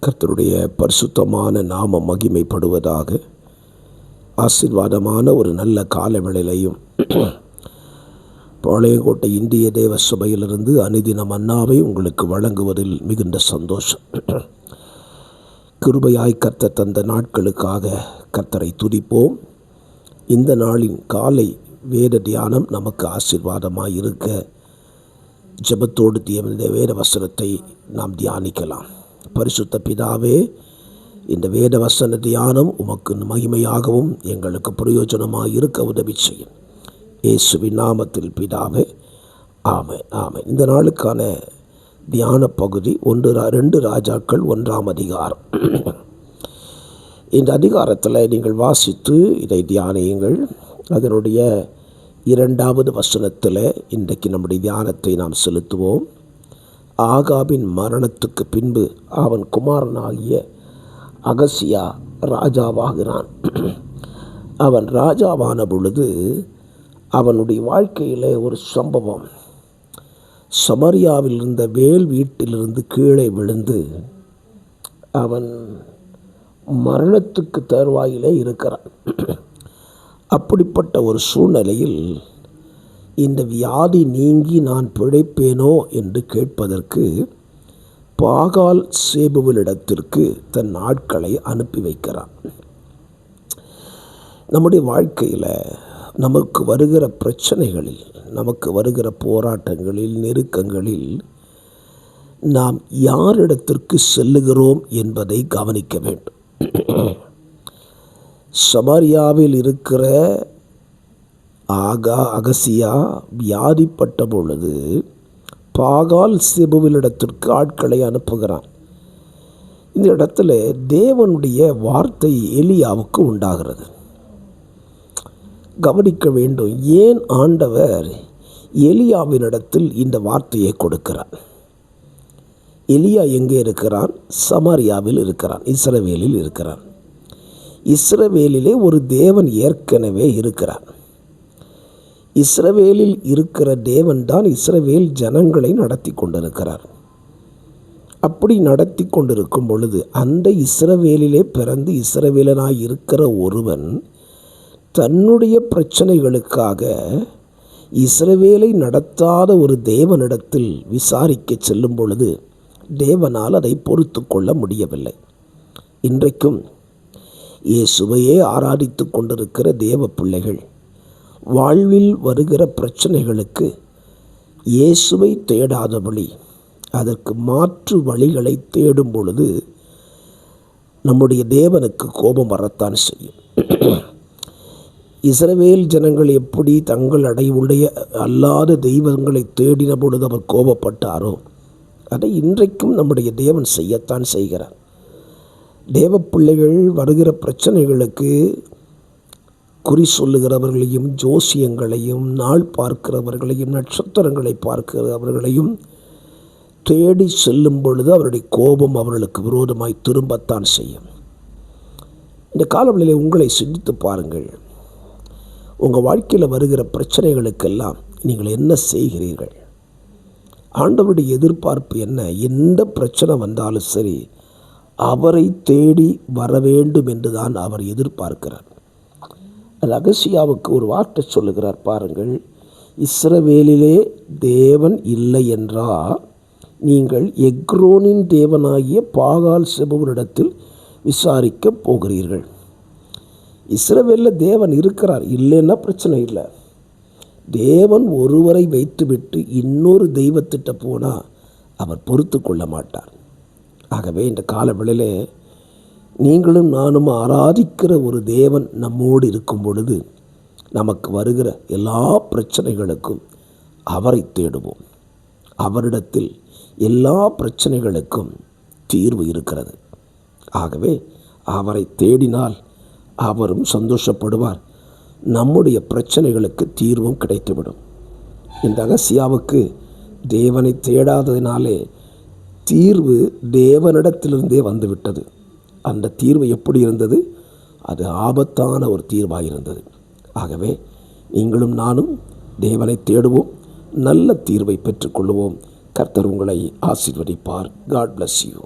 கர்த்தருடைய பரிசுத்தமான நாமம் மகிமைப்படுவதாக. ஆசீர்வாதமான ஒரு நல்ல காலவேளையிலையும் பாளையங்கோட்டை இந்திய தேவ சபையிலிருந்து அனுதின மன்னாவை உங்களுக்கு வழங்குவதில் மிகுந்த சந்தோஷம். கிருபையாய் கர்த்தர் தந்த நாட்களுக்காக கர்த்தரை துதிப்போம். இந்த நாளின் காலை வேத தியானம் நமக்கு ஆசீர்வாதமாக இருக்க ஜெபத்தோடு இந்த வேத வசனத்தை நாம் தியானிக்கலாம். பரிசுத்த பிதாவே, இந்த வேத வசன தியானம் உமக்கு மகிமையாகவும் எங்களுக்கு பிரயோஜனமாக இருக்க உதவி செய்யும். இயேசுவின் நாமத்தில் பிதாவே, ஆமென் ஆமென். இந்த நாளுக்கான தியான பகுதி 2 ராஜாக்கள் 1ஆம் அதிகாரம். இந்த அதிகாரத்தில் நீங்கள் வாசித்து இதை தியானியுங்கள். அதனுடைய 2வது வசனத்தில் இன்றைக்கு நம்முடைய தியானத்தை நாம் செலுத்துவோம். ஆகாபின் மரணத்துக்கு பின்பு அவன் குமாரனாகிய அகசியா ராஜாவாகிறான். அவன் ராஜாவான பொழுது அவனுடைய வாழ்க்கையில் ஒரு சம்பவம். சமரியாவில் இருந்த வேல் வீட்டிலிருந்து கீழே விழுந்து அவன் மரணத்துக்கு தருவாயிலே இருக்கிறான். அப்படிப்பட்ட ஒரு சூழ்நிலையில் இந்த வியாதி நீங்கி நான் பிழைப்பேனோ என்று கேட்பதற்கு பாகால் சேபுவினிடத்திற்கு தன் ஆட்களை அனுப்பி வைக்கிறான். நம்முடைய வாழ்க்கையில் நமக்கு வருகிற பிரச்சனைகளில், நமக்கு வருகிற போராட்டங்களில், நெருக்கங்களில் நாம் யாரிடத்திற்கு செல்லுகிறோம் என்பதை கவனிக்க வேண்டும். சமாரியாவில் இருக்கிற அகசியா வியாதிப்பட்ட பொழுது பாகால் சேபுவினிடத்திற்கு ஆட்களை அனுப்புகிறான். இந்த இடத்துல தேவனுடைய வார்த்தை எலியாவுக்கு உண்டாகிறது. கவனிக்க வேண்டும், ஏன் ஆண்டவர் எலியாவினிடத்தில் இந்த வார்த்தையை கொடுக்கிறார்? எலியா எங்கே இருக்கிறான்? சமாரியாவில் இருக்கிறான், இஸ்ரவேலில் இருக்கிறான். இஸ்ரவேலிலே ஒரு தேவன் ஏற்கனவே இருக்கிறார். இஸ்ரவேலில் இருக்கிற தேவன் தான் இஸ்ரவேல் ஜனங்களை நடத்தி கொண்டிருக்கிறார். அப்படி நடத்தி கொண்டிருக்கும் பொழுது அந்த இஸ்ரவேலிலே பிறந்து இஸ்ரவேலனாய் இருக்கிற ஒருவன் தன்னுடைய பிரச்சனைகளுக்காக இஸ்ரவேலை நடத்தாத ஒரு தேவனிடத்தில் விசாரிக்க செல்லும் பொழுது தேவனால் அதை பொறுத்து கொள்ள முடியவில்லை. இன்றைக்கும் இயேசுவையே ஆராதித்து கொண்டிருக்கிற தேவ பிள்ளைகள் வாழ்வில் வருகிற பிரச்சனைகளுக்கு இயேசுவை தேடாதபடி அதற்கு மாற்று வழிகளை தேடும் பொழுது நம்முடைய தேவனுக்கு கோபம் வரத்தான் செய்யும். இஸ்ரவேல் ஜனங்கள் எப்படி தங்கள் அடைவுடைய அல்லாத தெய்வங்களை தேடின பொழுது அவர் கோபப்பட்டாரோ அதை இன்றைக்கும் நம்முடைய தேவன் செய்யத்தான் செய்கிறார். தேவ பிள்ளைகள் வருகிற பிரச்சனைகளுக்கு குறி சொல்லுகிறவர்களையும், ஜோசியங்களையும், நாள் பார்க்கிறவர்களையும், நட்சத்திரங்களை பார்க்கிறவர்களையும் தேடி செல்லும் பொழுது அவருடைய கோபம் அவர்களுக்கு விரோதமாய் திரும்பத்தான் செய்யும். இந்த காலவெளியில் உங்களை சிந்தித்து பாருங்கள். உங்கள் வாழ்க்கையில் வருகிற பிரச்சனைகளுக்கெல்லாம் நீங்கள் என்ன செய்கிறீர்கள்? ஆண்டவருடைய எதிர்பார்ப்பு என்ன? எந்த பிரச்சனை வந்தாலும் சரி அவரை தேடி வர வேண்டும் என்று தான் அவர் எதிர்பார்க்கிறார். அகசியாவுக்கு ஒரு வார்த்தை சொல்லுகிறார் பாருங்கள். இஸ்ரவேலிலே தேவன் இல்லை என்றால் நீங்கள் எக்ரோனின் தேவனாகிய பாகால் சேபுவினிடத்தில் விசாரிக்க போகிறீர்கள். இஸ்ரவேலில் தேவன் இருக்கிறார், இல்லைன்னா பிரச்சனை இல்லை. தேவன் ஒருவரை வைத்துவிட்டு இன்னொரு தெய்வத்திட்ட போனால் அவர் பொறுத்து கொள்ள மாட்டார். ஆகவே இந்த காலவெளியிலே நீங்களும் நானும் ஆராதிக்கிற ஒரு தேவன் நம்மோடு இருக்கும் பொழுது நமக்கு வருகிற எல்லா பிரச்சனைகளுக்கும் அவரை தேடுவோம். அவரிடத்தில் எல்லா பிரச்சனைகளுக்கும் தீர்வு இருக்கிறது. ஆகவே அவரை தேடினால் அவரும் சந்தோஷப்படுவார், நம்முடைய பிரச்சனைகளுக்கு தீர்வும் கிடைத்துவிடும். இந்த அகசியாவுக்கு தேவனை தேடாததினாலே தீர்வு தேவனிடத்திலிருந்தே வந்துவிட்டது. அந்த தீர்வு எப்படி இருந்தது? அது ஆபத்தான ஒரு தீர்வாக இருந்தது. ஆகவே நீங்களும் நானும் தேவனை தேடுவோம், நல்ல தீர்வை பெற்றுக்கொள்வோம். கர்த்தர் உங்களை ஆசீர்வதிப்பார். God bless you.